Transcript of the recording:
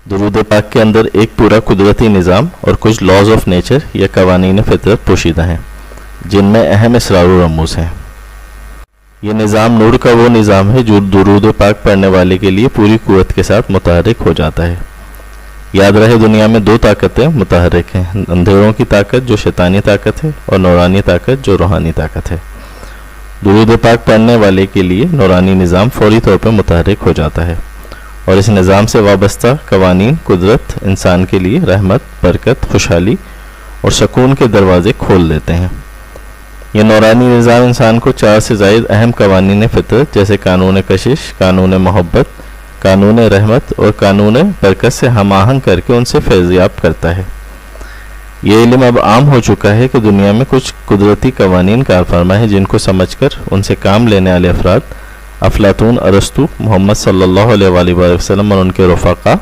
दुरूद पाक के अंदर एक पूरा कुदरती निज़ाम और कुछ लॉज ऑफ नेचर या कवानीन फितरत पोशीदा हैं, जिनमें अहम इसरार व रमूज़ हैं। ये निज़ाम नूर का वो निज़ाम है जो दुरूद पाक पढ़ने वाले के लिए पूरी कुव्वत के साथ मुतहर्रिक हो जाता है। याद रहे, दुनिया में दो ताकतें मुतहर्रिक हैं, अंधेरों की ताकत जो शैतानी ताकत है और नूरानी ताकत जो रूहानी ताकत है। दुरूद पाक पढ़ने वाले के लिए नूरानी निज़ाम फौरी तौर पर मुतहर्रिक हो जाता है और इस निज़ाम से वाबस्ता कवानीन कुदरत इंसान के लिए रहमत, बरकत, खुशहाली और सकून के दरवाज़े खोल देते हैं। यह नूरानी निज़ाम इंसान को 4 से ज़ायद अहम कवानीन फितरत जैसे कानून कशिश, कानून मोहब्बत, कानून रहमत और कानून बरकत से हम आहंग करके उनसे फैज़याब करता है। ये इल्म अब आम हो चुका है कि दुनिया में कुछ कुदरती कवानीन कारफरमा है जिनको समझकर उनसे काम लेने वाले अफराद अफलातून, अरस्तु, मोहम्मद सल्लल्लाहु अलैहि वसल्लम और उनके रफ़ाक़ा